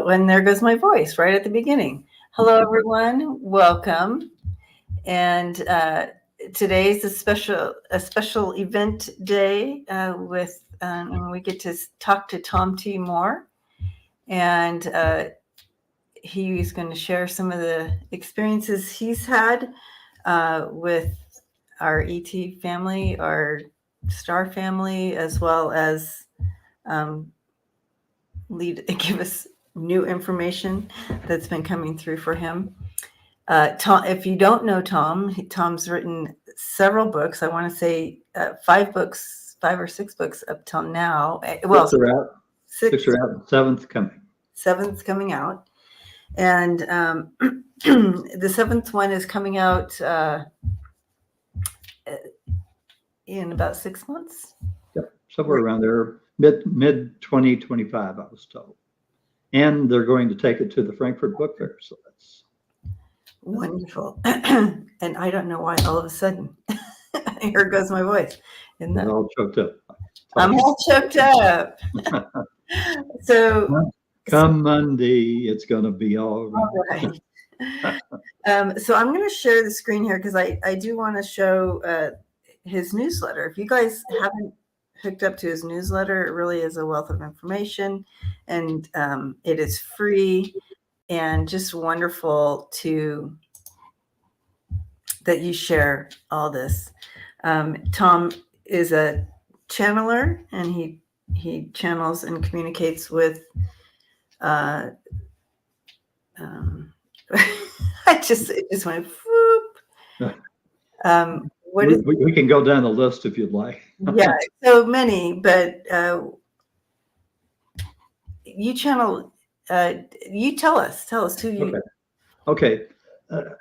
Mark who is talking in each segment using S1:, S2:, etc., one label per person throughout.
S1: Oh, and there goes my voice right at the beginning. Hello, everyone. Welcome. And today's a special event day and we get to talk to Tom T. Moore, and he's going to share some of the experiences he's had with our ET family, our star family, as well as give us new information that's been coming through for him. Tom, if you don't know Tom's written several books. I want to say 5 or 6 books up till now.
S2: Well, 6 are out. 6 are out. 7th coming.
S1: 7th's coming out, and the 7th one is coming out in about 6 months.
S2: Yep, somewhere around there, mid 2025, I was told. And they're going to take it to the Frankfurt Book Fair, so that's
S1: wonderful. And I don't know why all of a sudden here goes my voice.
S2: You're all choked up.
S1: I'm all choked up. So
S2: come Monday, it's going to be all right.
S1: So I'm going to share the screen here because I do want to show his newsletter. If you guys haven't hooked up to his newsletter, it really is a wealth of information, and it is free and just wonderful that you share all this. Tom is a channeler, and he channels and communicates with it just went whoop.
S2: We can go down the list if you'd like.
S1: Yeah, so many, but you channel. You tell us who you.
S2: Okay.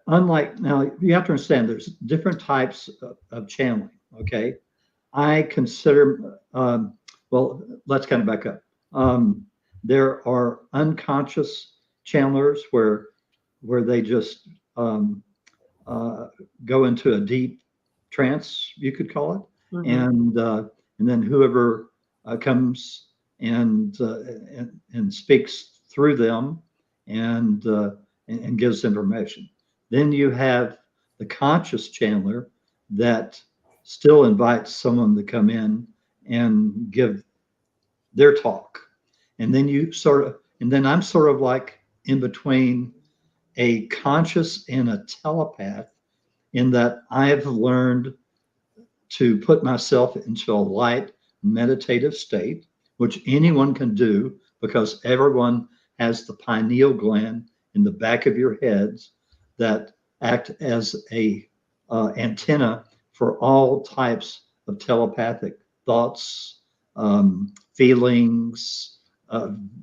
S2: Unlike now, you have to understand there's different types of channeling. Okay, I consider. Well, let's kind of back up. There are unconscious channelers where they just go into a deep trance, you could call it, mm-hmm. and then whoever comes and speaks through them and gives information. Then you have the conscious channeler that still invites someone to come in and give their talk, and then I'm sort of like in between a conscious and a telepath, in that I have learned to put myself into a light meditative state, which anyone can do because everyone has the pineal gland in the back of your heads that act as a antenna for all types of telepathic thoughts, feelings,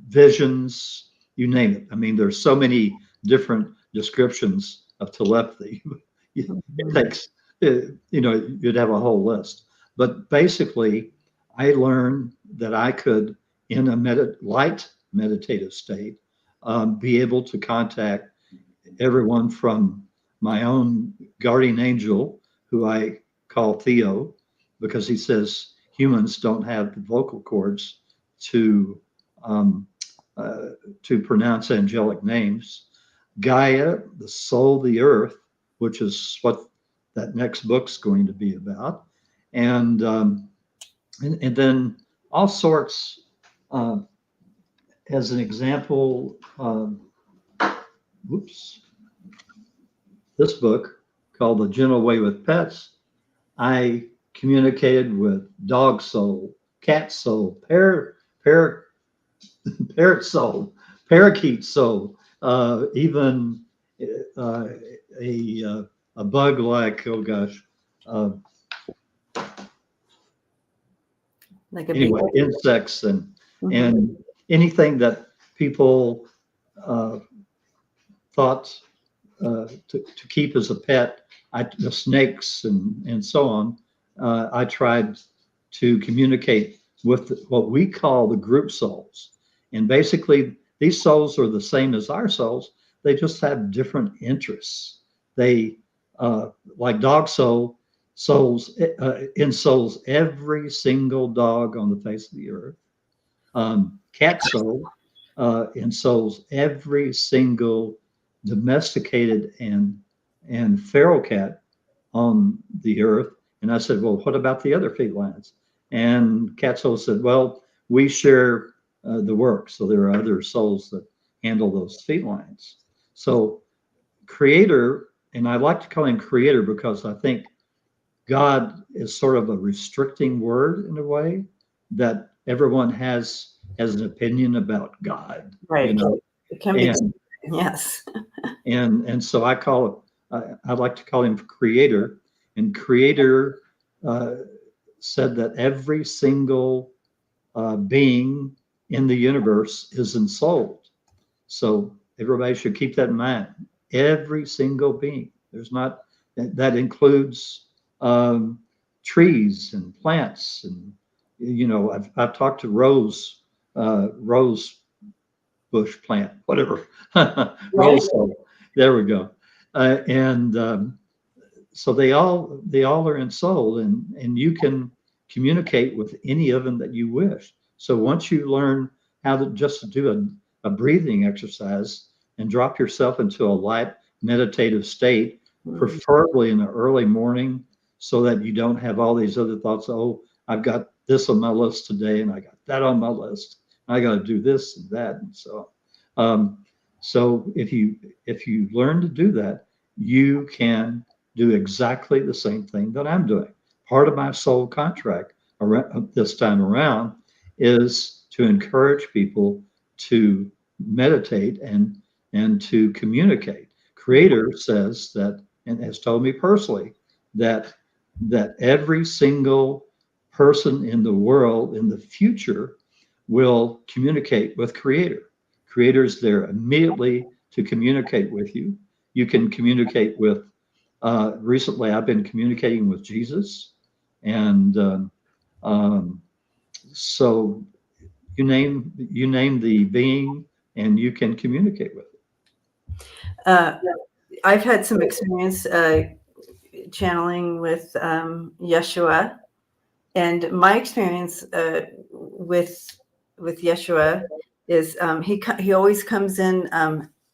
S2: visions, you name it. I mean, there's so many different descriptions of telepathy. It takes, you'd have a whole list. But basically, I learned that I could, in a light meditative state, be able to contact everyone from my own guardian angel, who I call Theo, because he says humans don't have the vocal cords to pronounce angelic names. Gaia, the soul of the earth, which is what that next book's going to be about, and then all sorts. As an example, this book called The Gentle Way with Pets, I communicated with dog soul, cat soul, parrot soul, parakeet soul, even a bug like, oh gosh, anyway, insects and anything that people thought to keep as a pet, the snakes and so on. I tried to communicate with what we call the group souls, and basically these souls are the same as our souls. They just have different interests. They like dog souls ensouls every single dog on the face of the earth. Cat soul in souls every single domesticated and feral cat on the earth. And I said, well, what about the other felines? And Cat Soul said, well, we share the work. So there are other souls that handle those felines. So creator, and I like to call him creator because I think God is sort of a restricting word in a way that everyone has an opinion about God, you
S1: Right.
S2: know,
S1: It can be.
S2: and
S1: Yes.
S2: so I call it. I like to call him creator, and creator uh, said that every single being in the universe is ensouled. So everybody should keep that in mind. Every single being. There's not that includes um, trees and plants, and I've talked to rose bush plant, whatever,
S1: Right.
S2: rose. There we go. And So they all are ensouled, and you can communicate with any of them that you wish. So once you learn how to just do a breathing exercise and drop yourself into a light meditative state,
S1: Mhm.
S2: preferably in the early morning, so that you don't have all these other thoughts. Oh, I've got this on my list today, and I got that on my list. I got to do this and that, and um, so if you learn to do that, you can do exactly the same thing that I'm doing. Part of my soul contract this time around is to encourage people to meditate and to communicate. Creator says that, and has told me personally that every single person in the world in the future will communicate with Creator. Creator's there immediately to communicate with you. You can communicate with recently, I've been communicating with Jesus, and um, so you name the being, and you can communicate with it.
S1: Uh, I've had some experience channeling with Yeshua, and my experience with Yeshua is he always comes in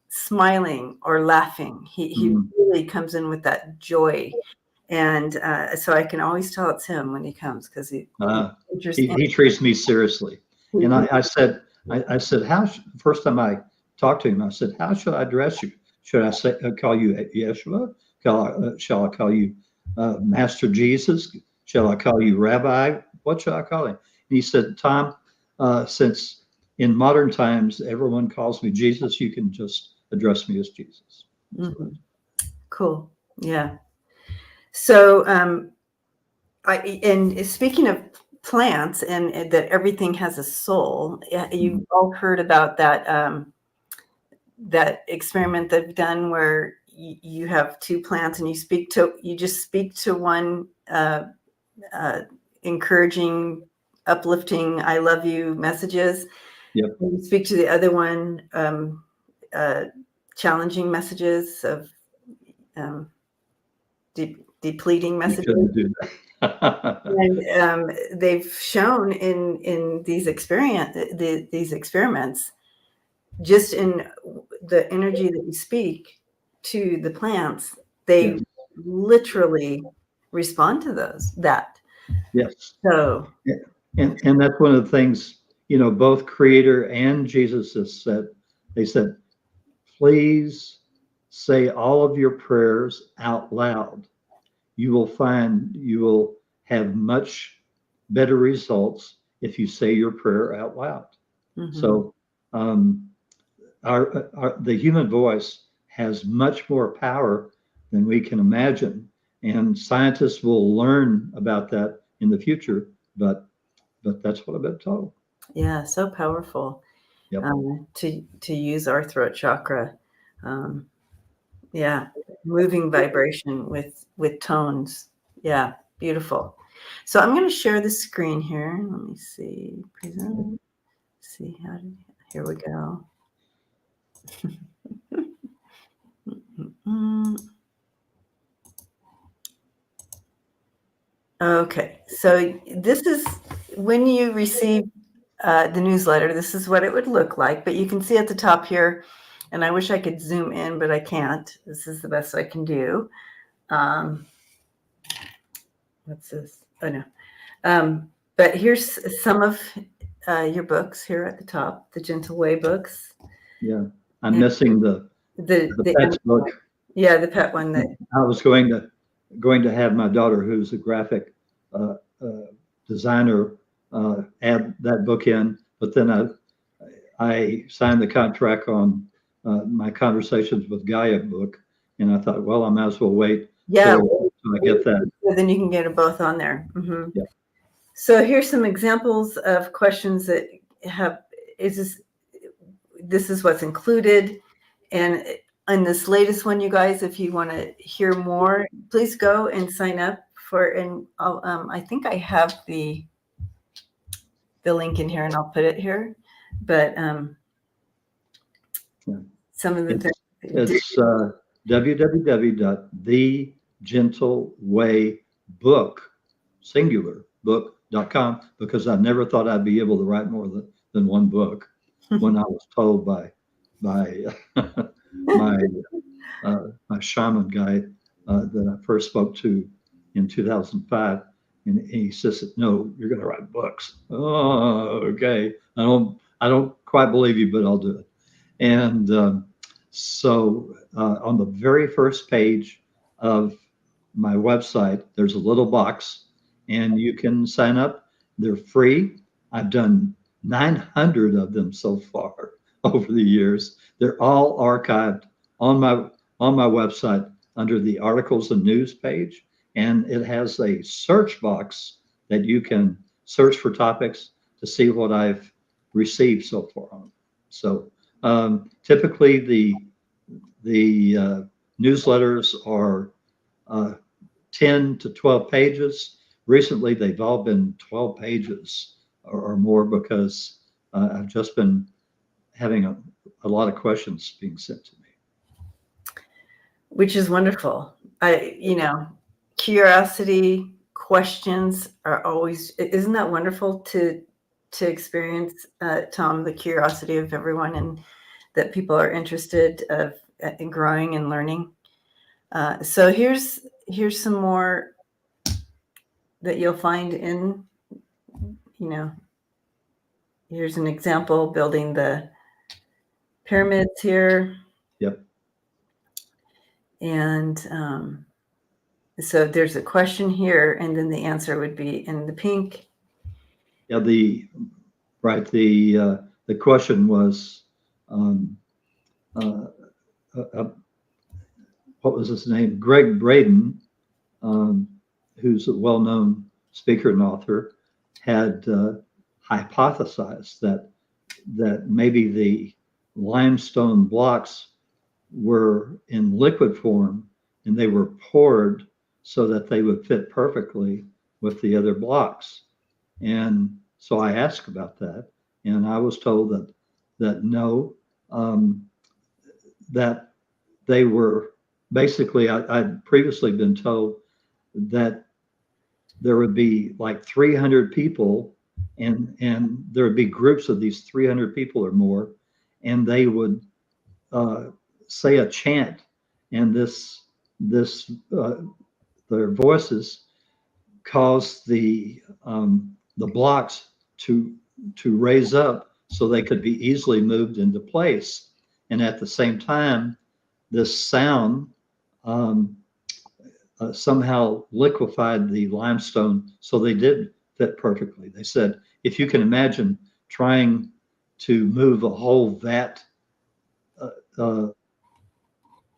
S1: smiling or laughing. He
S2: Mm.
S1: really comes in with that joy, and so I can always tell it's him when he comes because he
S2: Uh, he,
S1: interesting.
S2: he treats me seriously, and I said, first time I talked to him, I said, how should I address you? Should I call you Yeshua? Shall I call you Master Jesus? Shall I call you Rabbi? What should I call him? And he said, Tom, since in modern times everyone calls me Jesus, you can just address me as Jesus. So,
S1: Mhm. Cool. Yeah. So and speaking of plants and that everything has a soul, you've
S2: mhm.
S1: all heard about that experiment they've done where you have two plants and you just speak to one uh, encouraging, uplifting, I love you messages.
S2: Yep.
S1: And you speak to the other one, uh, challenging messages of um, depleting
S2: You
S1: messages.
S2: couldn't do that.
S1: And they've shown in these experiments, just in the energy that you speak to the plants, they
S2: Yes.
S1: literally respond to that.
S2: Yes.
S1: So
S2: Yeah. And that's one of the things, both Creator and Jesus has said. They said, please say all of your prayers out loud. You will find you will have much better results if you say your prayer out loud.
S1: mhm.
S2: So um, the human voice has much more power than we can imagine, and scientists will learn about that in the future. But that's what I've been told.
S1: Yeah, so powerful
S2: Yep.
S1: to use our throat chakra. Um, yeah, moving vibration with tones. Yeah, beautiful. So I'm going to share the screen here. Let me see. Present. See how did here we go. Mm, okay, so this is when you receive. the newsletter, this is what it would look like. But you can see at the top here, and I wish I could zoom in, but I can't. This is the best I can do. What's this? Oh, no. But here's some of your books here at the top, the Gentle Way books.
S2: Yeah, I'm missing the pets book.
S1: Yeah, the pet one. That
S2: I was going to have my daughter, who's a graphic designer, add that book in, but then I signed the contract on my Conversations with Gaia book, and I thought, well, I might as well wait till I get that.
S1: So then you can get them both on there. Mm-hmm.
S2: Yeah.
S1: So here's some examples of questions that this is what's included. And in this latest one, you guys, if you want to hear more, please go and sign up for, and I think I have the link in here, and I'll put it here. But some of the things.
S2: It's www.thegentleWayBook.com, because I never thought I'd be able to write more than one book when I was told by my shaman guy that I first spoke to in 2005, and he says, "No, you're going to write books." Oh, okay. I don't quite believe you, but I'll do it. And so on the very first page of my website, there's a little box, and you can sign up. They're free. I've done 900 of them so far over the years. They're all archived on my website under the articles and news page, and it has a search box that you can search for topics to see what I've received so far. So typically the newsletters are 10 to 12 pages. Recently, they've all been 12 pages or more, because I've just been having a lot of questions being sent to me.
S1: Which is wonderful. Curiosity, questions are always, isn't that wonderful to experience, Tom, the curiosity of everyone, and that people are interested in growing and learning. So here's some more that you'll find in, here's an example, building the pyramids here.
S2: Yep.
S1: And so there's a question here, and then the answer would be in the pink.
S2: Yeah, the question was, what was his name? Greg Braden, who's a well-known speaker and author, had hypothesized that maybe the limestone blocks were in liquid form, and they were poured so that they would fit perfectly with the other blocks. And so I asked about that, and I was told that no, that they were basically, I'd previously been told that there would be like 300 people, and there would be groups of these 300 people or more, and they would say a chant, and their voices caused the blocks to raise up so they could be easily moved into place. And at the same time, this sound somehow liquefied the limestone so they did fit perfectly. They said, if you can imagine trying to move a whole vat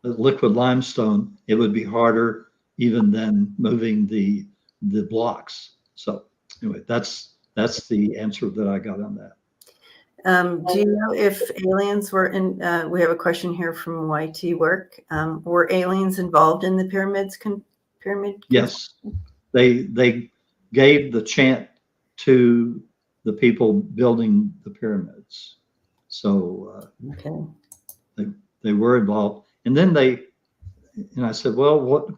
S2: liquid limestone, it would be harder even than moving the blocks. So anyway, that's the answer that I got on that.
S1: Do you know if aliens were in? We have a question here from YT Work. Were aliens involved in the pyramid?
S2: Yes, they gave the chant to the people building the pyramids. So
S1: okay,
S2: they were involved. And then I said, well, what?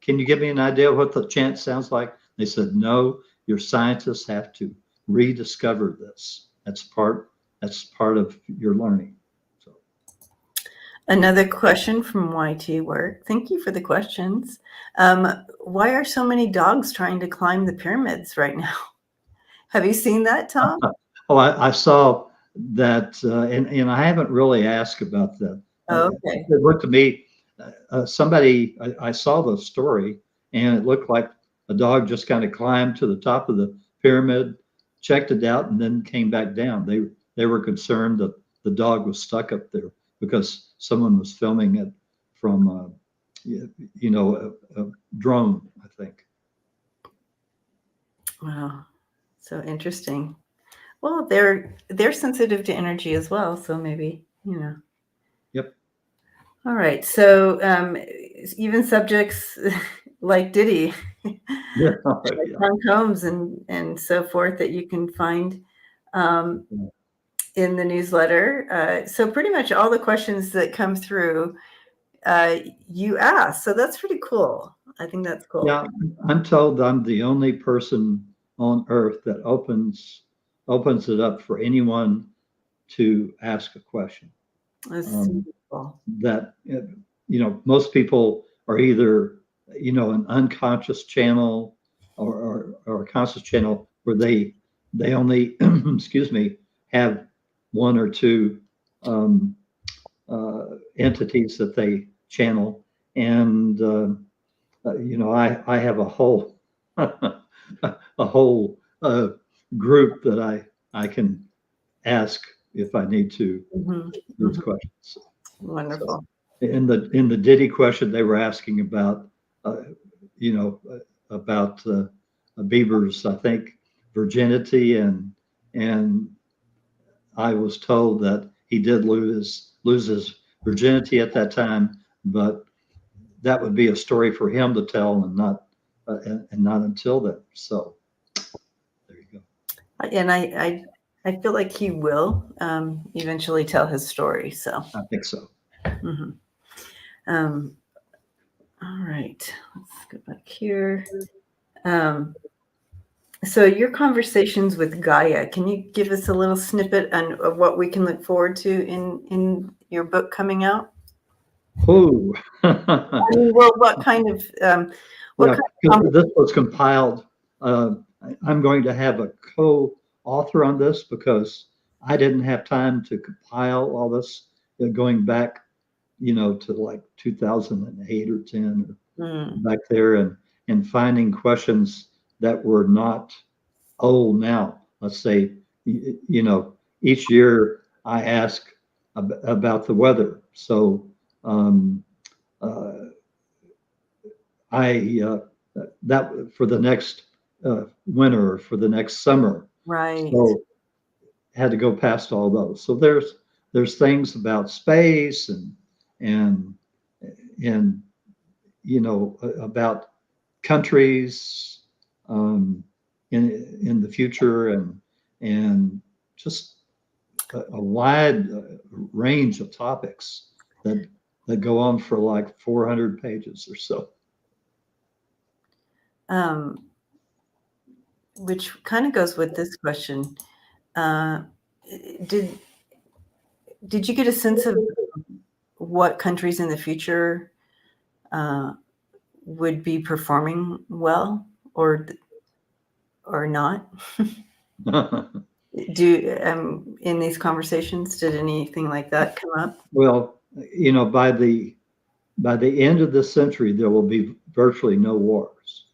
S2: Can you give me an idea of what the chant sounds like? They said, no, your scientists have to rediscover this. that's part of your learning. So
S1: Another question from YT Work. Thank you for the questions. Why are so many dogs trying to climb the pyramids right now? Have you seen that, Tom?
S2: oh, I saw that, and I haven't really asked about that.
S1: Oh,
S2: It
S1: okay.
S2: looked to me, I saw the story, and it looked like a dog just kind of climbed to the top of the pyramid, checked it out, and then came back down. They were concerned that the dog was stuck up there because someone was filming it from, a drone, I think.
S1: Wow, so interesting. Well, they're sensitive to energy as well, so maybe, you know.
S2: Yep.
S1: All right. So even subjects like Diddy,
S2: Yeah.
S1: like
S2: Yeah.
S1: Tom Combs and so forth that you can find um, in the newsletter. So pretty much all the questions that come through, you ask. So that's pretty cool. I think that's cool.
S2: Yeah, I'm told I'm the only person on earth that opens it up for anyone to ask a question.
S1: That's
S2: Um,
S1: cool.
S2: that most people are either an unconscious channel or a conscious channel where they only excuse me, have one or two um, entities that they channel, and I have a whole a whole group that I can ask if I need to
S1: Mhm,
S2: these
S1: mhm.
S2: questions. So
S1: Wonderful.
S2: in the Diddy question, they were asking about uh, you know about Bieber's, I think, virginity, and I was told that he did lose his virginity at that time, but that would be a story for him to tell, and not until then. So there you go.
S1: And I feel like he will eventually tell his story. So.
S2: I think so.
S1: Mhm. Um, all right, let's go back here. Um, so your conversations with Gaia, can you give us a little snippet of what we can look forward to in your book coming out?
S2: Oh,
S1: I mean, well, what kind of what
S2: yeah,
S1: kind of
S2: this was compiled. I'm going to have a co-author on this because I didn't have time to compile all this, going back, to like 2008 or 10 or back there, and finding questions that were not old now. Let's say, each year I ask about the weather. So um, uh, I that for the next winter or for the next summer.
S1: right?
S2: So had to go past all those. So there's things about space and and about countries um, in the future, and just a wide range of topics that go on for like 400 pages or so.
S1: Um, which kind of goes with this question. Uh, did did you get a sense of what countries in the future uh, would be performing well or not? Do in these conversations, did anything like that come up?
S2: Well, by the end of this century, there will be virtually no wars.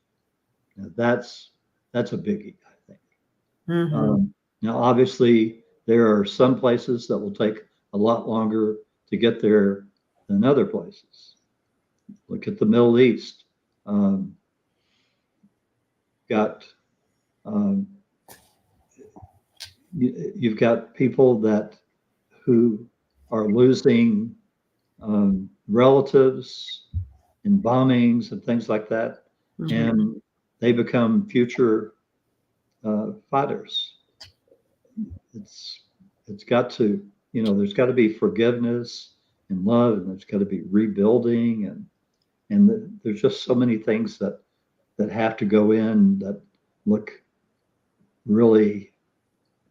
S2: Now, that's a biggie, I think.
S1: Hmm.
S2: Now, obviously, there are some places that will take a lot longer to get there than other places. Look at the Middle East. Um, got um, you've got people who are losing relatives in bombings and things like that,
S1: Hmm.
S2: and they become future fighters. It's it's got to there's got to be forgiveness and love, and there's got to be rebuilding, and there's just so many things that have to go in that look really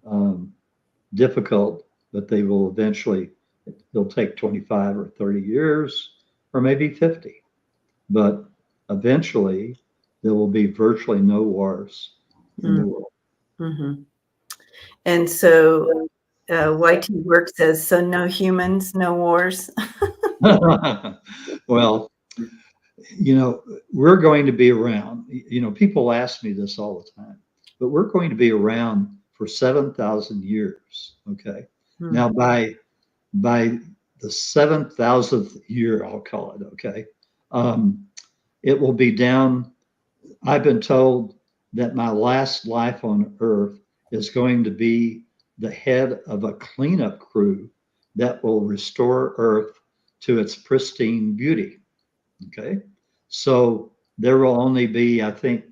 S2: um, difficult, but they will eventually, it'll take 25 or 30 years, or maybe 50. But eventually, there will be virtually no wars in the world.
S1: Mm-hmm. And so YT Work says, so no humans, no wars.
S2: Well, we're going to be around. People ask me this all the time, but we're going to be around for 7,000 years. Okay. Now, by the 7,000th year, I'll call it. Okay. It will be down. I've been told that my last life on Earth is going to be the head of a cleanup crew that will restore Earth to its pristine beauty. Okay. So there will only be, I think,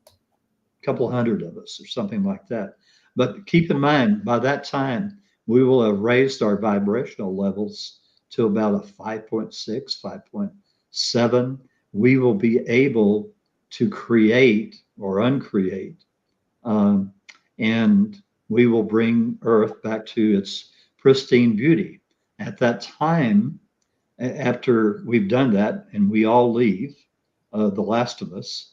S2: a couple hundred of us or something like that. But keep in mind, by that time, we will have raised our vibrational levels to about a 5.6, 5.7. We will be able to create or uncreate, and we will bring Earth back to its pristine beauty. At that time, after we've done that and we all leave, the last of us,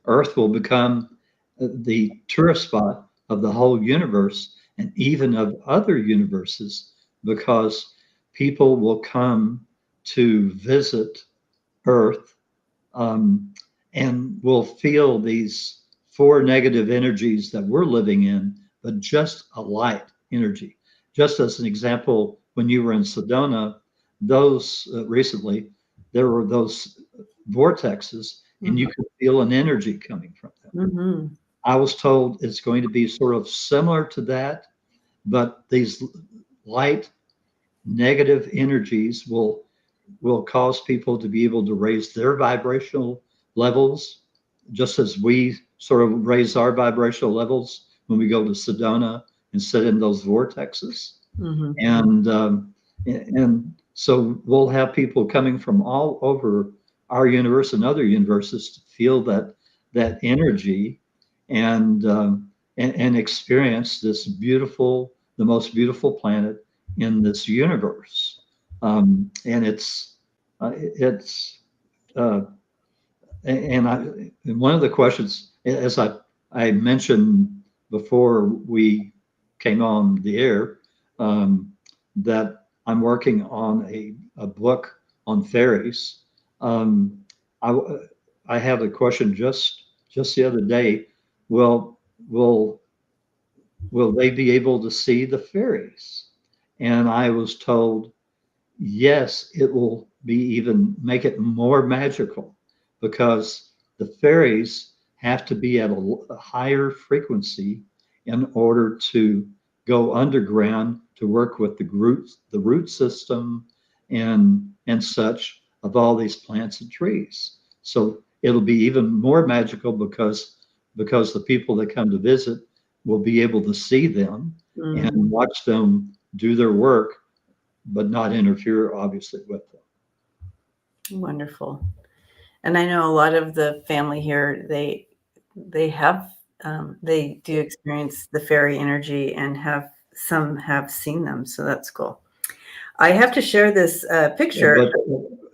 S2: Earth will become the tourist spot of the whole universe and even of other universes, because people will come to visit Earth, and will feel these four negative energies that we're living in, but just a light energy. Just as an example, when you were in Sedona, those recently, there were those vortexes, and you could feel an energy coming from them.
S1: Mm-hmm.
S2: I was told it's going to be sort of similar to that, but these light negative energies will cause people to be able to raise their vibrational levels, just as we sort of raise our vibrational levels when we go to Sedona and sit in those vortexes.
S1: Mm-hmm.
S2: And so we'll have people coming from all over our universe and other universes to feel that energy, and experience this beautiful, the most beautiful planet in this universe. And it's uh, and one of the questions, as I mentioned before we came on the air, that I'm working on a book on fairies. Um, I I had a question just the other day. Well, will they be able to see the fairies? And I was told, yes, it will be even make it more magical, because the fairies have to be at a higher frequency in order to go underground to work with the root system and such of all these plants and trees. So it'll be even more magical, because the people that come to visit will be able to see them and watch them do their work, but not interfere, obviously, with them.
S1: Wonderful. And I know a lot of the family here, they have they do experience the fairy energy, and some have seen them. So that's cool. I have to share this picture.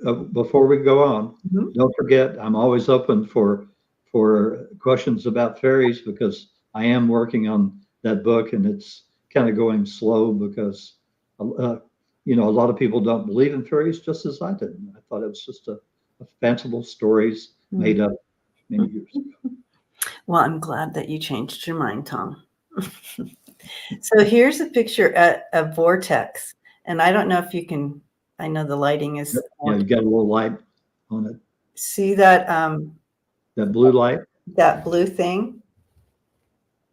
S2: But before we go on,
S1: Mhm.
S2: don't forget, I'm always open for questions about fairies, because I am working on that book, and it's kind of going slow because a lot of people don't believe in fairies, just as I didn't. I thought it was just a fanciful stories made up many years ago.
S1: Well, I'm glad that you changed your mind, Tom. So here's a picture at a vortex, and I don't know if you can. I know the lighting is.
S2: Yeah, you got a little light on it.
S1: See that
S2: That blue light.
S1: that blue thing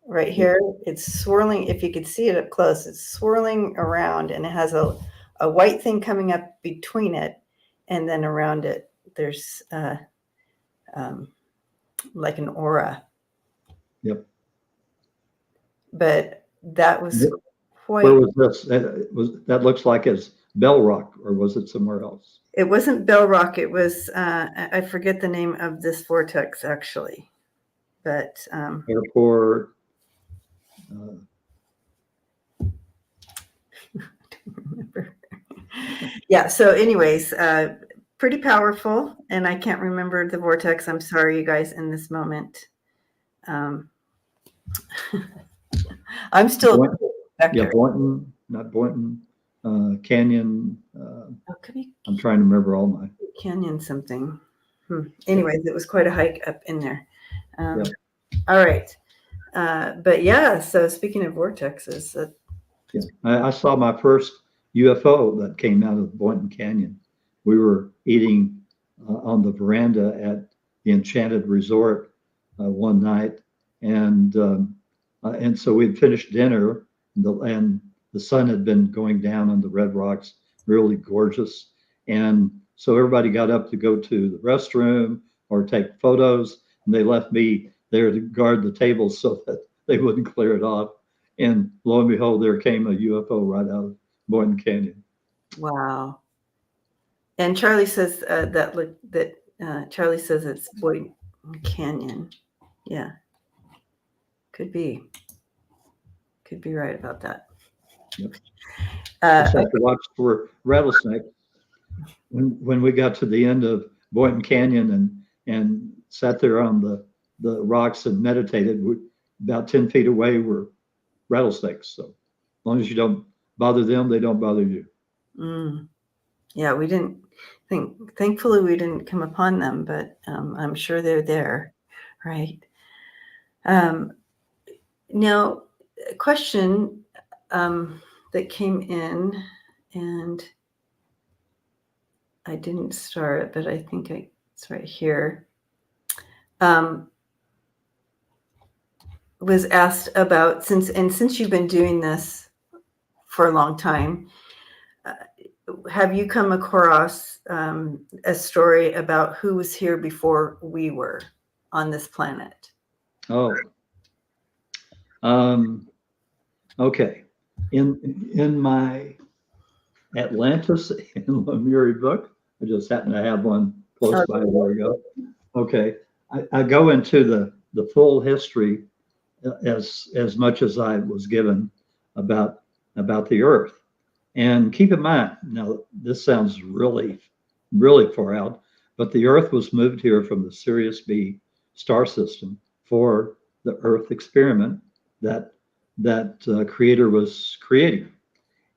S1: right here? It's swirling. If you could see it up close, it's swirling around, and it has a white thing coming up between it, and then around it there's like an aura.
S2: Yep.
S1: But that was quite.
S2: Where was this? That looks like it's Bell Rock, or was it somewhere else?
S1: It wasn't Bell Rock. It was I forget the name of this vortex actually, but
S2: Airport. Uh,
S1: remember. Yeah. So, anyways, pretty powerful, and I can't remember the vortex. I'm sorry, you guys, in this moment. I'm still
S2: Yeah, Boynton, not Boynton, Canyon.
S1: could be
S2: I'm trying to remember all my.
S1: Canyon something. Anyways, it was quite a hike up in there.
S2: Yeah.
S1: All right. But yeah, so speaking of vortexes,
S2: Yeah, I saw my first UFO that came out of Boynton Canyon. We were eating on the veranda at the Enchanted Resort one night, and so we'd finished dinner, and the sun had been going down on the Red Rocks, really gorgeous. And so everybody got up to go to the restroom or take photos, and they left me there to guard the tables so that they wouldn't clear it off. And lo and behold, there came a UFO right out of Boynton Canyon.
S1: wow. And Charlie says Charlie says it's Boynton Canyon. Yeah, could be right about that.
S2: Yep. Just have to watch for rattlesnakes. When we got to the end of Boynton Canyon and sat there on the rocks and meditated, about 10 feet away were rattlesnakes. So as long as you don't bother them, they don't bother you.
S1: Yeah, we didn't thankfully we didn't come upon them, but I'm sure they're there, right? Now, a question that came in, and I didn't start it, but I think it's right here. Was asked about since you've been doing this for a long time, have you come across a story about who was here before we were on this planet?
S2: Oh, okay. In my Atlantis and Lemuria book, I just happen to have one close by. There we go. Okay, I go into the full history as much as I was given about the Earth. And keep in mind, now this sounds really, really far out, but the Earth was moved here from the Sirius B star system for the Earth experiment that Creator was creating,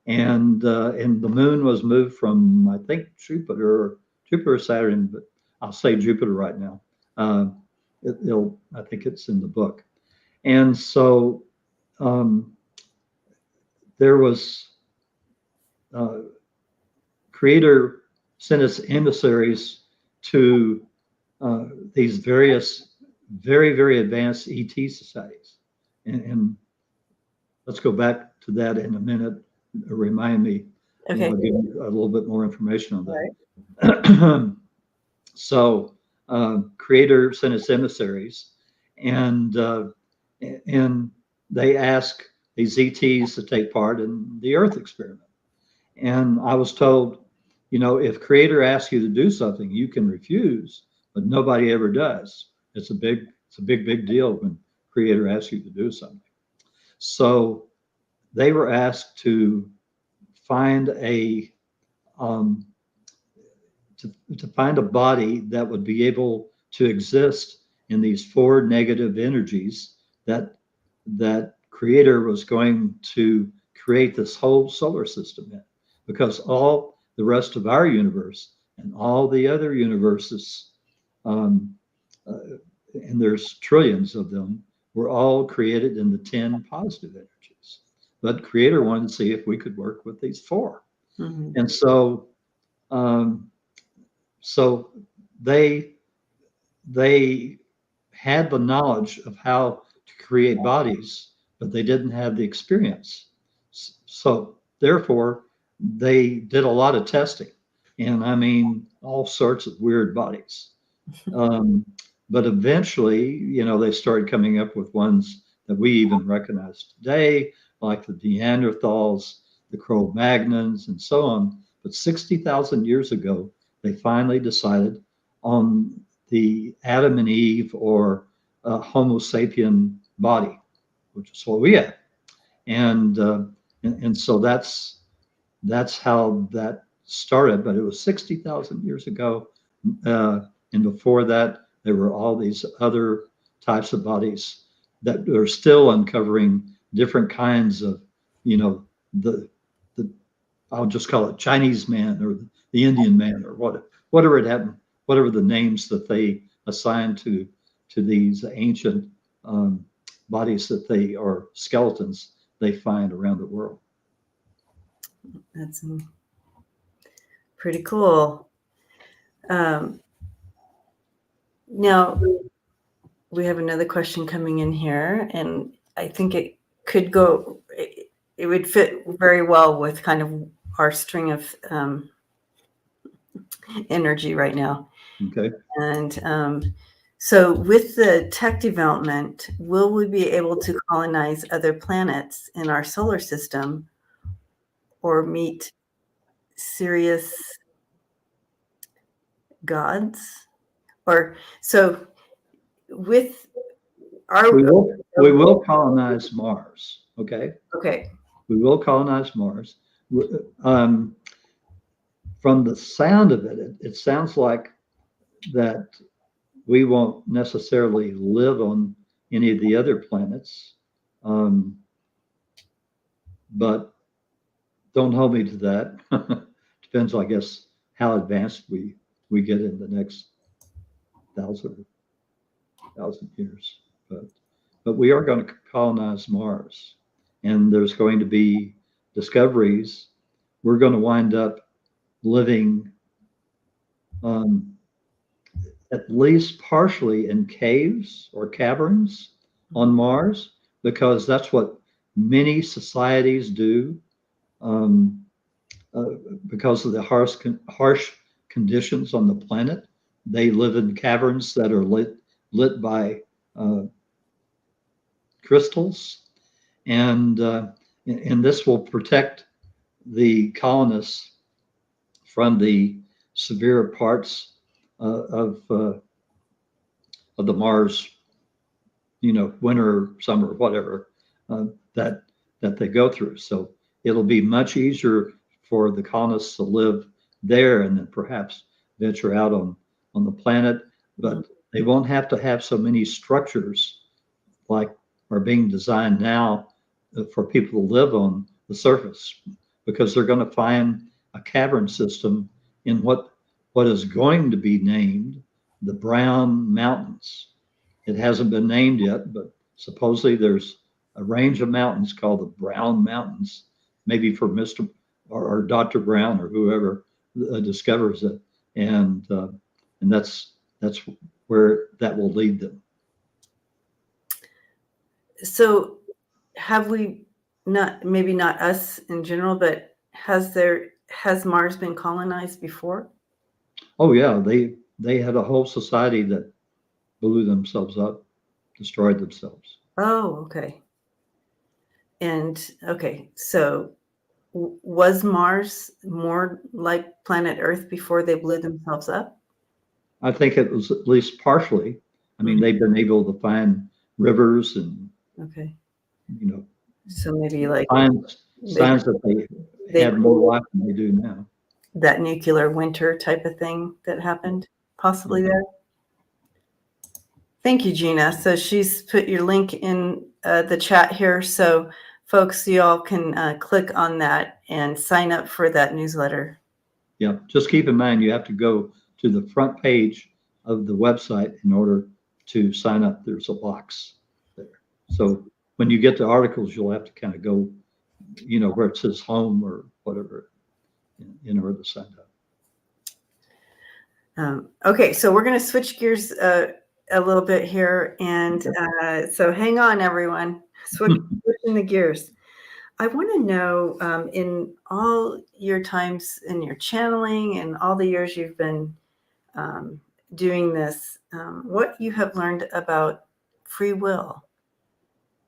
S2: and the Moon was moved from, I think, Jupiter or Saturn, but I'll say Jupiter right now. I think it's in the book, and so there was. Creator sent us emissaries to these various very, very advanced ET societies. And let's go back to that in a minute. Remind me.
S1: Okay.
S2: I'll give you a little bit more information on that.
S1: Right.
S2: So Creator sent us emissaries, and they ask these ETs to take part in the Earth experiment. And I was told, if Creator asks you to do something, you can refuse, but nobody ever does. It's a big deal when Creator asks you to do something. So they were asked to find a body that would be able to exist in these four negative energies that Creator was going to create this whole solar system in, because all the rest of our universe and all the other universes, and there's trillions of them, were all created in the 10 positive energies. But Creator wanted to see if we could work with these four. Mm-hmm. And so they had the knowledge of how to create bodies, but they didn't have the experience. So therefore, they did a lot of testing, and I mean all sorts of weird bodies. But eventually, they started coming up with ones that we even recognize today, like the Neanderthals, the Cro-Magnons, and so on. But 60,000 years ago, they finally decided on the Adam and Eve, or Homo sapien body, which is what we have. And so that's that's how that started. But it was 60,000 years ago. And before that, there were all these other types of bodies that are still uncovering different kinds of, the I'll just call it Chinese man or the Indian man or whatever it happened, whatever the names that they assign to these ancient bodies that they or skeletons they find around the world.
S1: That's pretty cool. Now we have another question coming in here, and I think it could go. It would fit very well with kind of our string of energy right now.
S2: Okay.
S1: And so with the tech development, will we be able to colonize other planets in our solar system or meet serious gods? Or so with our
S2: we will colonize Mars. Okay.
S1: Okay.
S2: We will colonize Mars. From the sound of it, it sounds like that we won't necessarily live on any of the other planets. But don't hold me to that. Depends, I guess, how advanced we get in the next thousand years. But we are going to colonize Mars, and there's going to be discoveries. We're going to wind up living at least partially in caves or caverns on Mars, because that's what many societies do, because of the harsh conditions on the planet. They live in caverns that are lit by crystals, and this will protect the colonists from the severe parts of the Mars, winter, summer, whatever, that they go through. So it'll be much easier for the colonists to live there and then perhaps venture out on the planet, but they won't have to have so many structures like are being designed now for people to live on the surface, because they're going to find a cavern system in what is going to be named the Brown Mountains. It hasn't been named yet, but supposedly there's a range of mountains called the Brown Mountains, maybe for Mr. or Dr. Brown or whoever discovers it, and that's where that will lead them.
S1: So have we not, maybe not us in general, but has Mars been colonized before?
S2: Oh yeah, they had a whole society that blew themselves up, destroyed themselves.
S1: Oh, okay. And okay, so was Mars more like planet Earth before they blew themselves up?
S2: I think it was at least partially. I mean, they've been able to find rivers and
S1: Okay.
S2: So
S1: maybe like
S2: signs that they had more life than they do now.
S1: That nuclear winter type of thing that happened possibly there. Thank you, Gina. So she's put your link in the chat here. So folks, you all can click on that and sign up for that newsletter.
S2: Yeah, just keep in mind, you have to go to the front page of the website in order to sign up. There's a box there. So when you get to articles, you'll have to kind of go, where it says home or whatever in order to sign
S1: up. Okay, so we're going to switch gears a little bit here. And so hang on, everyone. Switching the gears. I want to know, in all your times in your channeling and all the years you've been doing this, what you have learned about free will,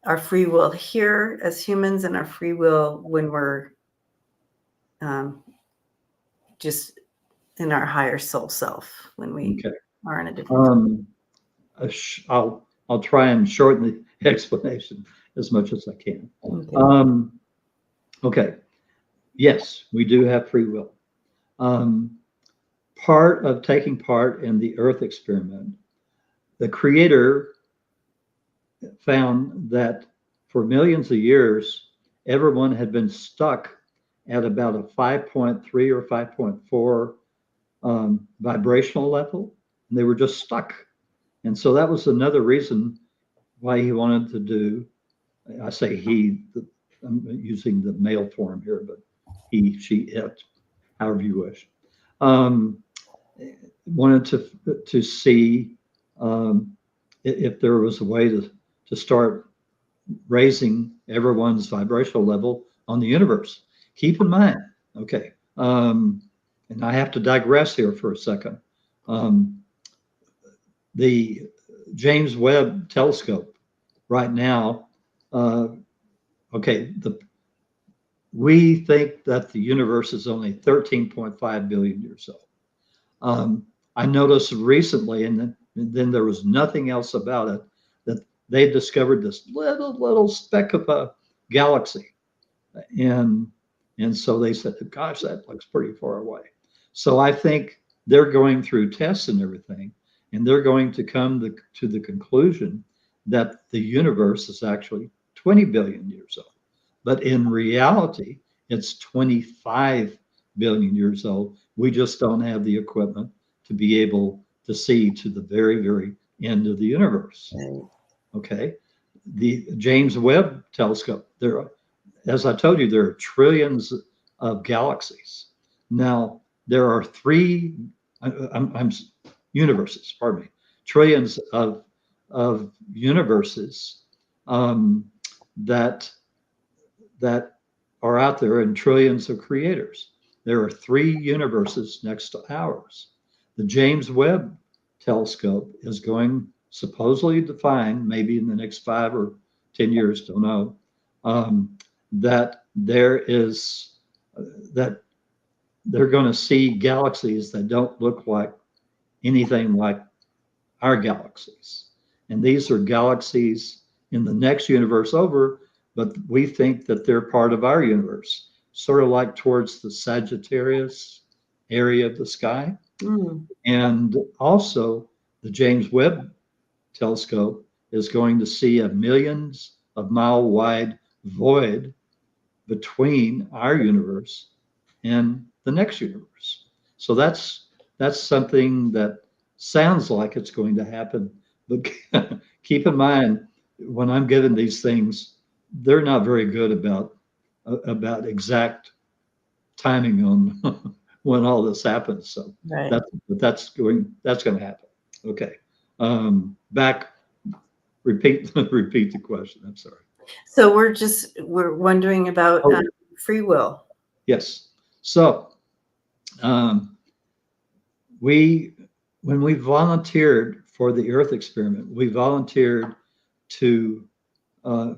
S1: our free will here as humans and our free will when we're just in our higher soul self, when we are in a different
S2: I'll try and shorten the explanation as much as I can. Okay. Yes, we do have free will. Um, Part of taking part in the Earth experiment, the Creator found that for millions of years, everyone had been stuck at about a 5.3 or 5.4 vibrational level. And they were just stuck. And so that was another reason why he wanted to do, I say he, I'm using the male form here, but he, she, it, however you wish. Um, Wanted to see if there was a way to start raising everyone's vibrational level on the universe. Keep in mind, okay, and I have to digress here for a second. Um, the James Webb Telescope right now, uh, okay, we think that the universe is only 13.5 billion years old. I noticed recently, and then there was nothing else about it, that they discovered this little speck of a galaxy, and and so they said, "Gosh, that looks pretty far away." So I think they're going through tests and everything, and they're going to come to the conclusion that the universe is actually 20 billion years old, but in reality, it's 25 billion years old. We just don't have the equipment to be able to see to the very end of the universe.
S1: Right.
S2: Okay. The James Webb Telescope, as I told you, there are trillions of galaxies. Now, there are I'm universes, pardon me, trillions of universes um, that that are out there and trillions of creators. There are three universes next to ours. The James Webb Telescope is going supposedly to find, maybe in the next 5 or 10 years, don't know, that there is that they're going to see galaxies that don't look like anything like our galaxies. And these are galaxies in the next universe over, but we think that they're part of our universe, sort of like towards the Sagittarius area of the sky.
S1: Mm.
S2: And also, the James Webb Telescope is going to see a millions of mile wide void between our universe and the next universe. So that's something that sounds like it's going to happen, but keep in mind when I'm given these things, they're not very good about exact timing on when all this happens. So
S1: Right.
S2: that's going to happen. Okay. Back. Repeat repeat the question. I'm sorry.
S1: So we're wondering about
S2: Oh,
S1: free will.
S2: yes. So um, we when we volunteered for the Earth experiment, we volunteered to uh,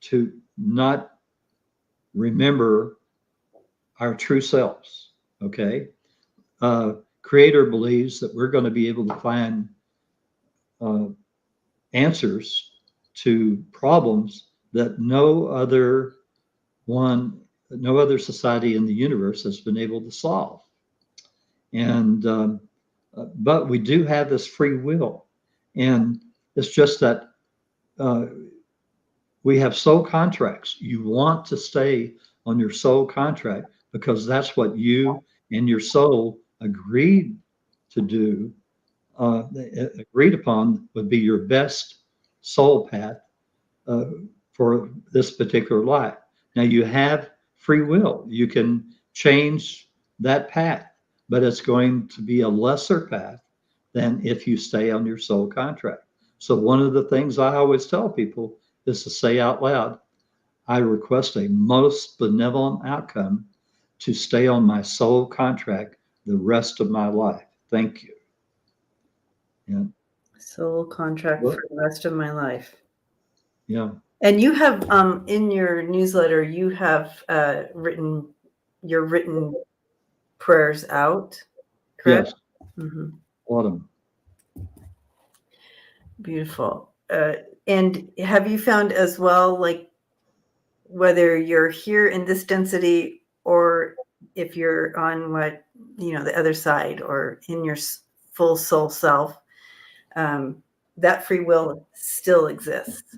S2: to not remember our true selves. Okay, Creator believes that we're going to be able to find uh, answers to problems that no other society in the universe has been able to solve. And but we do have this free will, and it's just that uh, we have soul contracts. You want to stay on your soul contract because that's what you and your soul agreed to do. Agreed upon would be your best soul path uh, for this particular life. Now you have free will. You can change that path, but it's going to be a lesser path than if you stay on your soul contract. So one of the things I always tell people is to say out loud, I request a most benevolent outcome to stay on my soul contract the rest of my life. Thank you. Yeah.
S1: Soul contract
S2: Well,
S1: for the rest of my life.
S2: yeah.
S1: And you have in your newsletter, you have written your written prayers out, correct?
S2: Yes.
S1: Mm-hmm.
S2: Autumn.
S1: Beautiful. And have you found as well, like whether you're here in this density or if you're on the other side or in your full soul self, that free will still exists.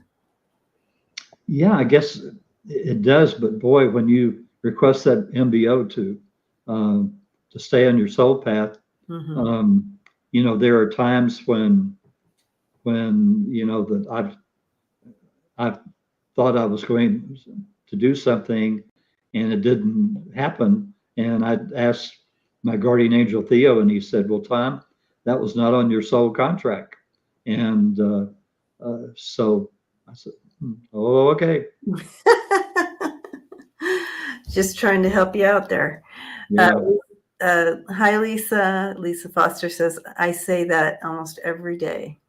S2: Yeah, I guess it does. But boy, when you request that MBO to stay on your soul path, there are times when that I've thought I was going to do something and it didn't happen. And I asked my guardian angel Theo, and he said, "Well, Tom, that was not on your soul contract." And so I said, "Oh, okay."
S1: Just trying to help you out there.
S2: Yeah.
S1: Hi, Lisa. Lisa Foster says, I say that almost every day.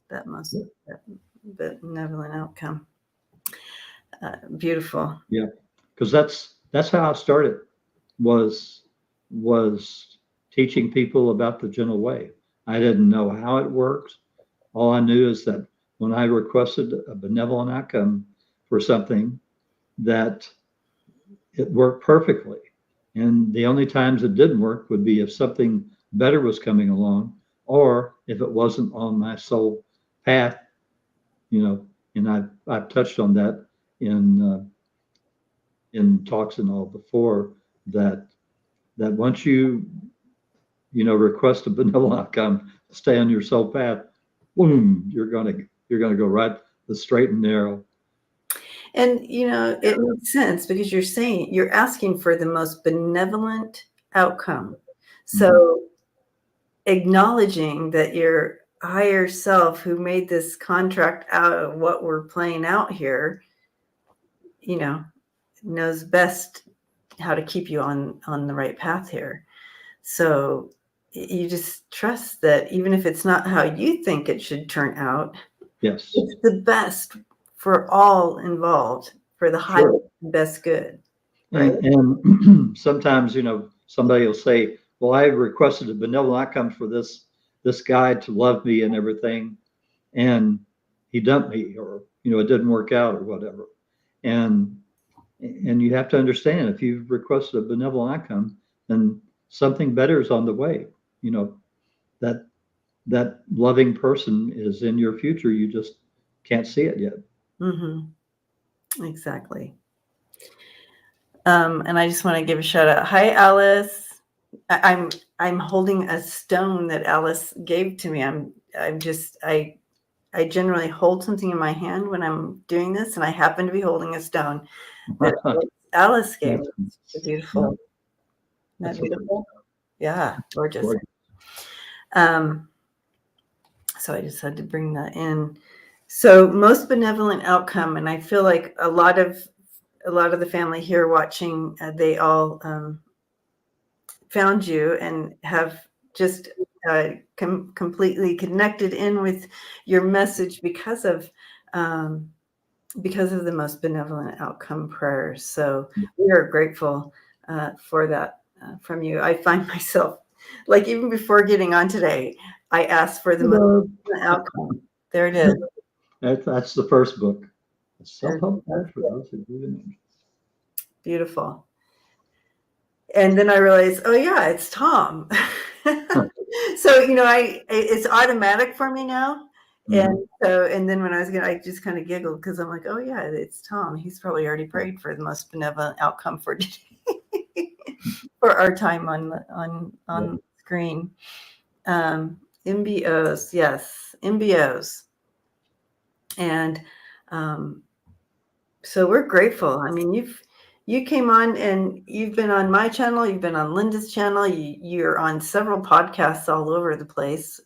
S1: That benevolent outcome. Beautiful.
S2: Yeah, because that's how I started. Was teaching people about the gentle way. I didn't know how it works. All I knew is that when I requested a benevolent outcome for something, that it worked perfectly. And the only times it didn't work would be if something better was coming along, or if it wasn't on my soul path, and I've touched on that in talks and all before, that once you request a benevolent outcome, stay on your soul path, boom, you're gonna go right the straight and narrow.
S1: And it makes sense because you're asking for the most benevolent outcome. So acknowledging that your higher self who made this contract out of what we're playing out here, knows best how to keep you on the right path here. So you just trust that even if it's not how you think it should turn out,
S2: Yes,
S1: it's the best for all involved, for the highest and best good. Right.
S2: And sometimes somebody will say, "Well, I requested a benevolent outcome for this guy to love me and everything, and he dumped me, or it didn't work out, or whatever." And you have to understand, if you've requested a benevolent outcome, then something better is on the way. That loving person is in your future. You just can't see it yet.
S1: Exactly. And I just want to give a shout out. Hi, Alice. I'm holding a stone that Alice gave to me. I generally hold something in my hand when I'm doing this, and I happen to be holding a stone that Alice gave me. It's beautiful. Isn't that beautiful? Yeah, gorgeous. So I just had to bring that in. So most benevolent outcome, and I feel like a lot of the family here watching, they all found you and have just completely connected in with your message because of the most benevolent outcome prayers. So we are grateful for that from you. I find myself, like, even before getting on today, I asked for the most benevolent outcome. There it is.
S2: That's the first book. Self-help guide for those who believe in.
S1: Beautiful. And then I realized, oh yeah, it's Tom. So it's automatic for me now. And then when I was I just kind of giggled because I'm like, oh yeah, it's Tom. He's probably already prayed for the most benevolent outcome for today, for our time on screen. MBOs, yes, MBOs, and so we're grateful. I mean, you came on and you've been on my channel, you've been on Linda's channel, you're on several podcasts all over the place.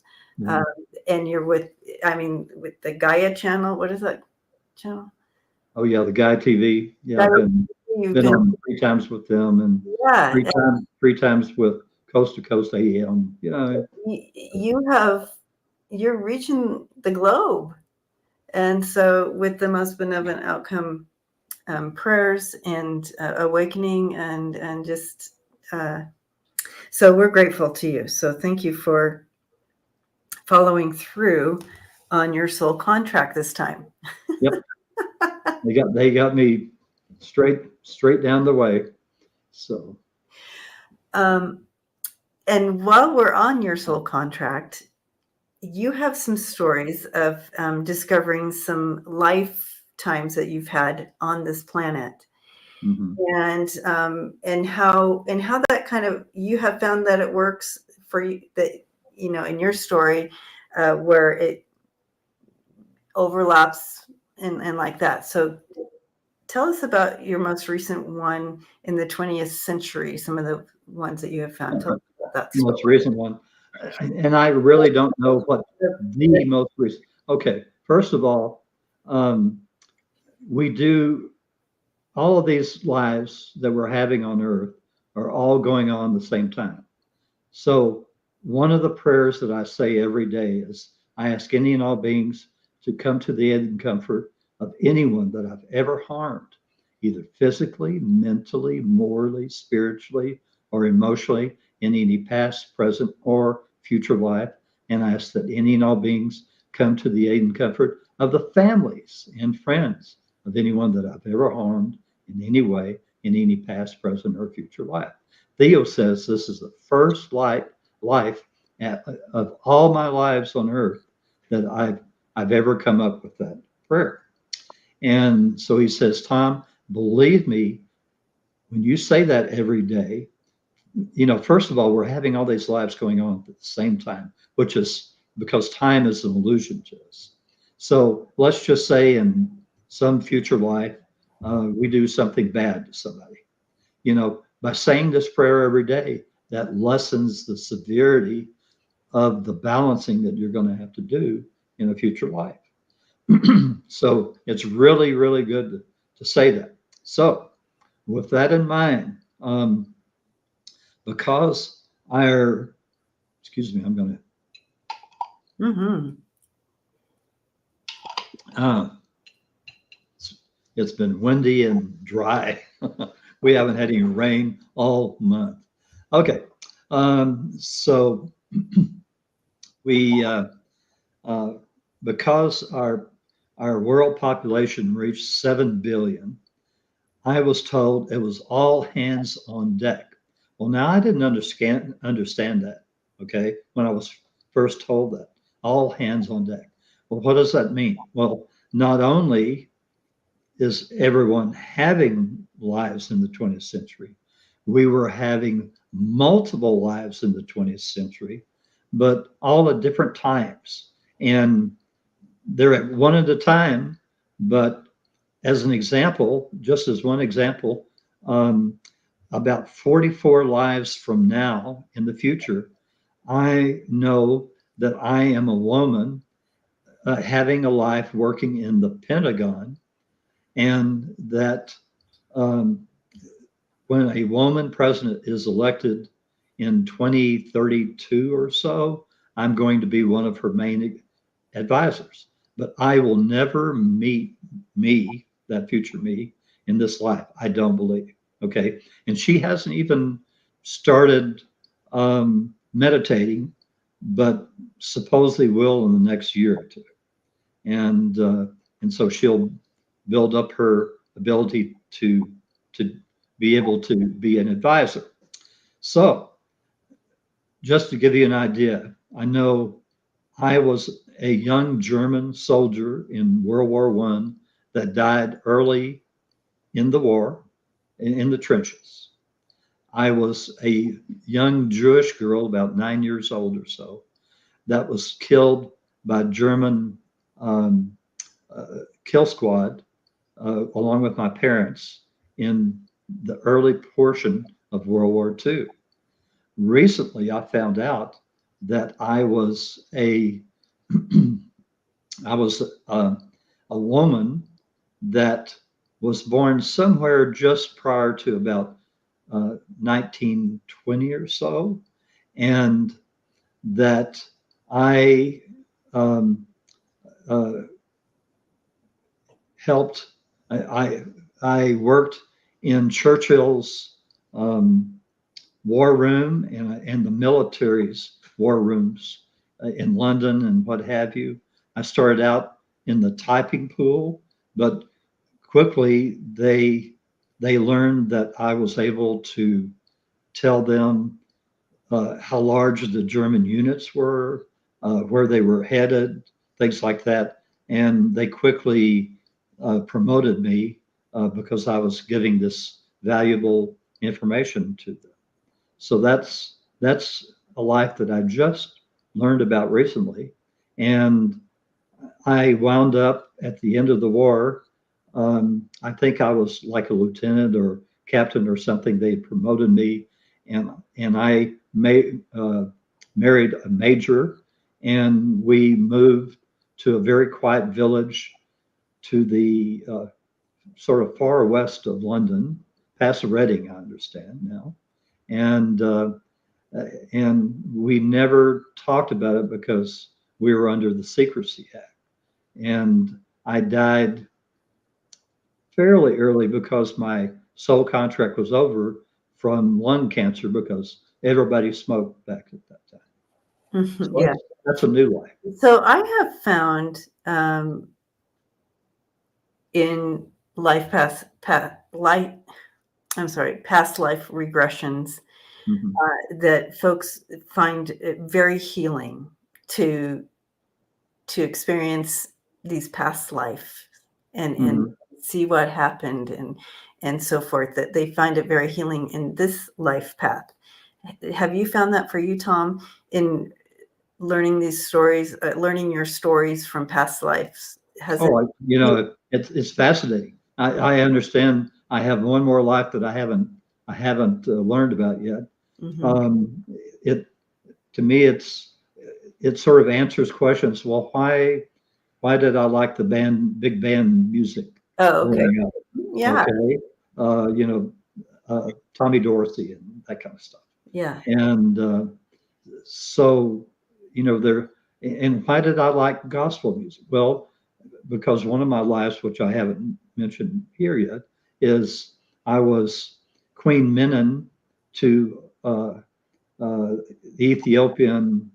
S1: And you're with the Gaia channel. What is that channel?
S2: Oh yeah, the Gaia TV. Yeah, I've been on 3 times with them, and 3 times with Coast to Coast AM.
S1: You're reaching the globe. And so with the most benevolent outcome prayers and awakening and just so we're grateful to you. So thank you for following through on your soul contract this time.
S2: Yep. They got me straight down the way. So,
S1: Um, and while we're on your soul contract, you have some stories of discovering some lifetimes that you've had on this planet,
S2: mhm.
S1: and how that kind of, you have found that it works for you, that in your story, where it overlaps and like that. So tell us about your most recent one in the 20th century, some of the ones that you have found. Tell us about that story.
S2: Most recent one, and I really don't know what the most recent. Okay, first of all, um, we do all of these lives that we're having on Earth are all going on at the same time. So one of the prayers that I say every day is I ask any and all beings to come to the aid and comfort of anyone that I've ever harmed, either physically, mentally, morally, spiritually, or emotionally in any past, present, or future life. And I ask that any and all beings come to the aid and comfort of the families and friends of anyone that I've ever harmed in any way in any past, present, or future life. Theo says this is the first life of all my lives on earth that I've ever come up with that prayer. And so he says, Tom, believe me, when you say that every day, first of all, we're having all these lives going on at the same time, which is because time is an illusion to us. So let's just say in some future life, we do something bad to somebody. By saying this prayer every day, that lessens the severity of the balancing that you're going to have to do in a future life. So it's really, really good to say that. So with that in mind, because our, excuse me, I'm going
S1: Mm-hmm.
S2: to, it's been windy and dry. We haven't had any rain all month. Okay. So we, uh, because our world population reached 7 billion, I was told it was all hands on deck. Well, now I didn't understand that, okay, when I was first told that, all hands on deck. Well, what does that mean? Well, not only is everyone having lives in the 20th century, we were having multiple lives in the 20th century, but all at different times. And they're at one at a time, but as an example, just as one example, um, about 44 lives from now in the future, I know that I am a woman having a life working in the Pentagon, and that um, when a woman president is elected in 2032 or so, I'm going to be one of her main advisors. But I will never meet me, that future me, in this life. I don't believe. Okay. And she hasn't even started meditating, but supposedly will in the next year or two. And so she'll build up her ability to be able to be an advisor. So just to give you an idea, I know I was a young German soldier in World War One that died early in the war, in the trenches. I was a young Jewish girl, about 9 years old or so, that was killed by German um, kill squad along with my parents in the early portion of World War II. Recently, I found out that I was a I was a woman that was born somewhere just prior to about 1920 or so, and that I um, uh, helped. I worked in Churchill's um, war room and the military's war rooms in London and what have you. I started out in the typing pool, but quickly they learned that I was able to tell them how large the German units were, where they were headed, things like that. And they quickly promoted me because I was giving this valuable information to them. So that's a life that I just learned about recently. And I wound up at the end of the war. I think I was like a lieutenant or captain or something. They promoted me, and I married a major, and we moved to a very quiet village to the sort of far west of London, past Reading, I understand now, and and we never talked about it because we were under the Secrecy Act. And I died fairly early because my sole contract was over from lung cancer because everybody smoked back at that time. So
S1: Yeah.
S2: that's a new life.
S1: So I have found in past life regressions
S2: Mhm.
S1: that folks find it very healing to experience these past life and
S2: Mhm.
S1: see what happened and so forth, that they find it very healing in this life path. Have you found that for you, Tom, in learning these stories, learning your stories from past lives? Has it?
S2: Oh, it's fascinating. I understand. I have one more life that I haven't learned about yet.
S1: Mhm.
S2: Um, it to me, it sort of answers questions. Well, why did I like the big band music
S1: Oh, okay.
S2: growing up?
S1: Yeah,
S2: Okay, you know, Tommy Dorsey and that kind of stuff.
S1: yeah.
S2: And so, there. And why did I like gospel music? Well, because one of my lives, which I haven't mentioned here yet, is I was Queen Menon to the Ethiopian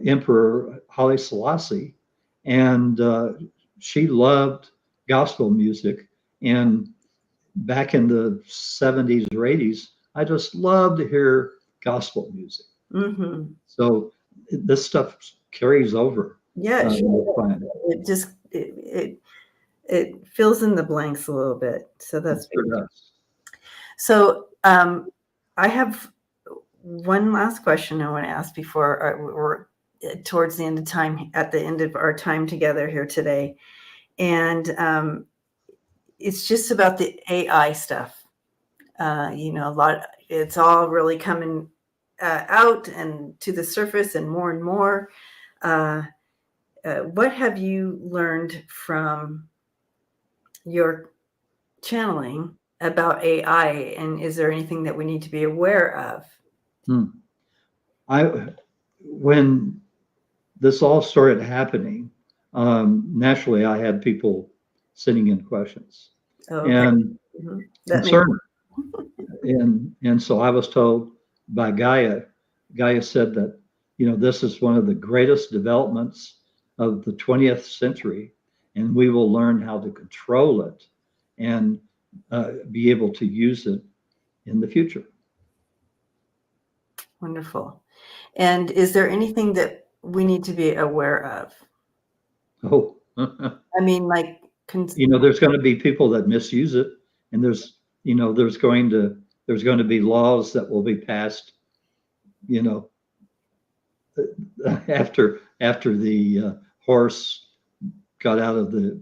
S2: Emperor Haile Selassie, and she loved gospel music. And back in the 70s or 80s, I just loved to hear gospel music.
S1: Mhm.
S2: So this stuff carries over
S1: Yeah, it
S2: with
S1: sure
S2: time.
S1: does. It just it fills in the blanks a little bit, so
S2: It
S1: that's
S2: sure
S1: very good.
S2: does.
S1: So, I have one last question I want to ask before we're towards the end of time, at the end of our time together here today, and it's just about the AI stuff. A lot. It's all really coming out and to the surface, and more and more. Uh, what have you learned from your channeling about AI, and is there anything that we need to be aware of?
S2: Hmm. I when this all started happening, naturally I had people sending in questions
S1: Oh, okay.
S2: and
S1: That makes
S2: concern. And so I was told by Gaia. Gaia said that this is one of the greatest developments of the 20th century, and we will learn how to control it and be able to use it in the future.
S1: wonderful. And is there anything that we need to be aware of?
S2: Oh,
S1: I mean, like,
S2: there's going to be people that misuse it, and there's going to be laws that will be passed, you know, after the horse got out of the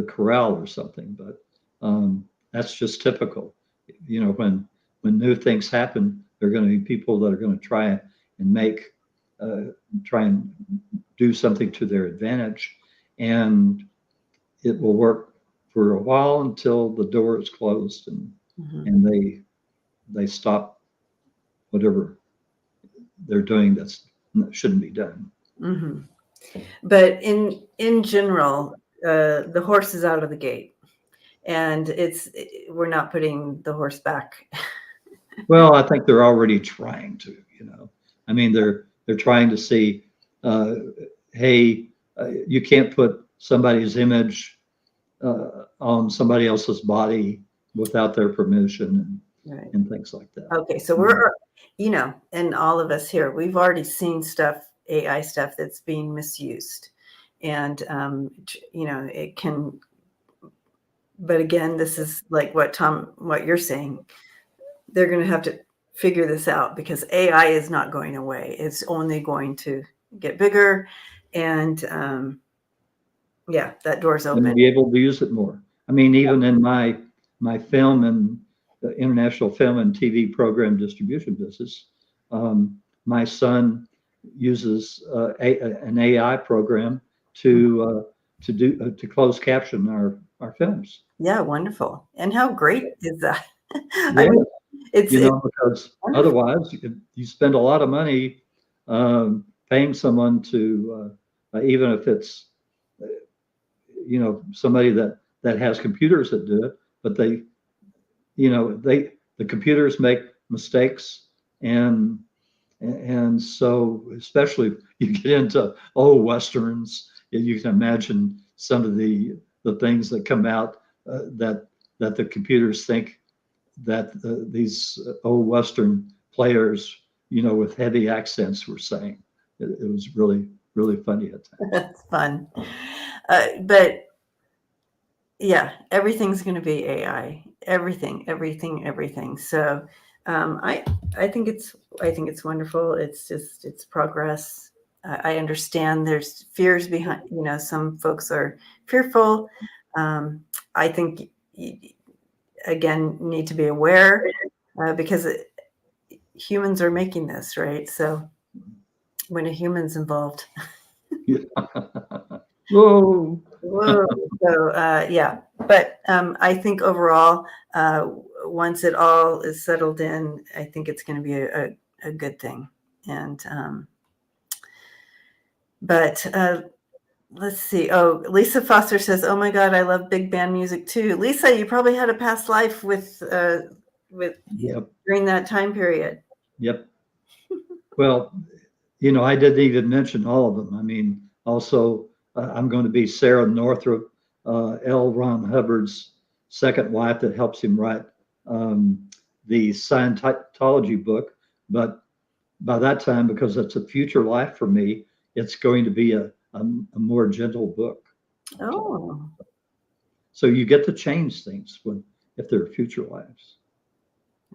S2: corral or something. But that's just typical. When new things happen, there are going to be people that are going to uh, try and do something to their advantage, and it will work for a while until the door is closed and
S1: Mhm.
S2: and they stop whatever they're doing that shouldn't be done.
S1: Mhm. But in general, the horse is out of the gate, and we're not putting the horse back.
S2: Well, I think they're already trying to. I mean, they're trying to see, uh, hey, you can't put somebody's image on somebody else's body without their permission
S1: Right.
S2: and things like that.
S1: Okay, so we're, and all of us here, we've already seen stuff, AI stuff that's being misused, and it can. But again, this is like what you're saying. They're going to have to figure this out because AI is not going away. It's only going to get bigger, and that door's
S2: And
S1: open.
S2: be able to use it more. I mean, even in my film and the international film and TV program distribution business, my son uses an AI program to close caption our films.
S1: Yeah, wonderful. And how great is that?
S2: Yeah.
S1: I mean, it's
S2: Because
S1: wonderful.
S2: otherwise you spend a lot of money paying someone to, even if it's, somebody that has computers that do it, but the computers make mistakes, and so especially you get into old westerns, you can imagine some of the things that come out, that the computers think that these old western players, with heavy accents were saying. It was really, really funny at times.
S1: That's fun. But yeah, everything's going to be AI. Everything. So I think it's wonderful. It's progress. I understand there's fears behind. Some folks are fearful. I think again need to be aware because humans are making this, right? So when a human's involved.
S2: Yeah. Whoa.
S1: Whoa. So but I think overall, once it all is settled in, I think it's going to be a good thing. And but let's see. Oh, Lisa Foster says, "Oh my God, I love big band music too." Lisa, you probably had a past life with
S2: Yep.
S1: during that time period.
S2: Yep. Well, I didn't even mention all of them. I mean, also, I'm going to be Sarah Northrop, L. Ron Hubbard's second wife that helps him write the Scientology book. But by that time, because it's a future life for me, it's going to be a more gentle book.
S1: Oh,
S2: So you get to change things if they're future lives.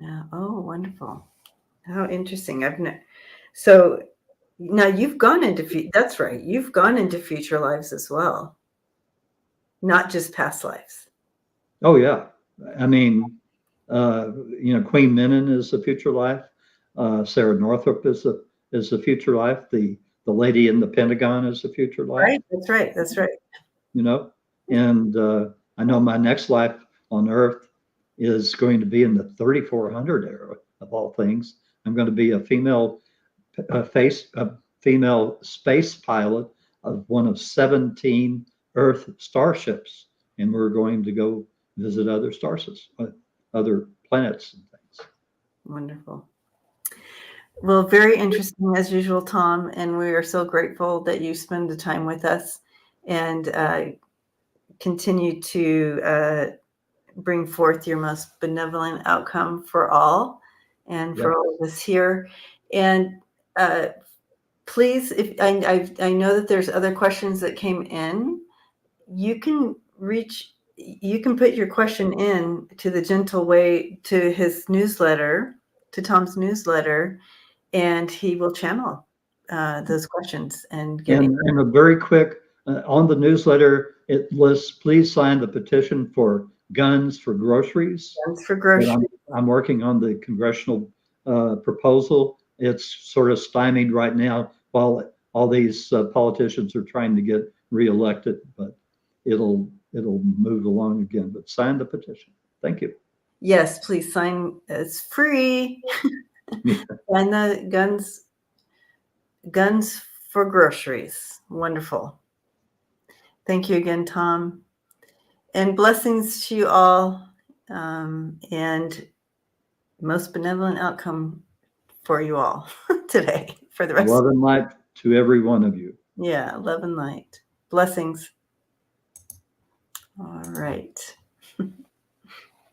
S1: yeah. Oh, wonderful. How interesting. So now you've gone into that's right. You've gone into future lives as well, not just past lives.
S2: Oh yeah, I mean, Queen Menon is a future life. Sarah Northrop is a future life. The lady in the Pentagon is a future life.
S1: Right. That's right. That's right.
S2: And I know my next life on Earth is going to be in the 3400 era of all things. I'm going to be a female space pilot of one of 17 Earth starships, and we're going to go visit other other planets and things.
S1: Wonderful. Well, very interesting as usual, Tom, and we are so grateful that you spend the time with us and continue to bring forth your most benevolent outcome for all and for all of us here. And please, if I know that there's other questions that came in, you can put your question in to the Gentle Way, to his newsletter, to Tom's newsletter, and he will channel those questions and get
S2: and a very quick on the newsletter, it lists, please sign the petition for guns for groceries.
S1: guns for groceries.
S2: I'm working on the congressional proposal. It's sort of stymied right now while all these politicians are trying to get reelected, but it'll move along again. But sign the petition. Thank you.
S1: Yes, please sign. It's free. And the guns for groceries. Wonderful. Thank you again, Tom. And blessings to you all. And most benevolent outcome for you all today, for the rest.
S2: Love and light to every one of you.
S1: Yeah, love and light. Blessings. All right.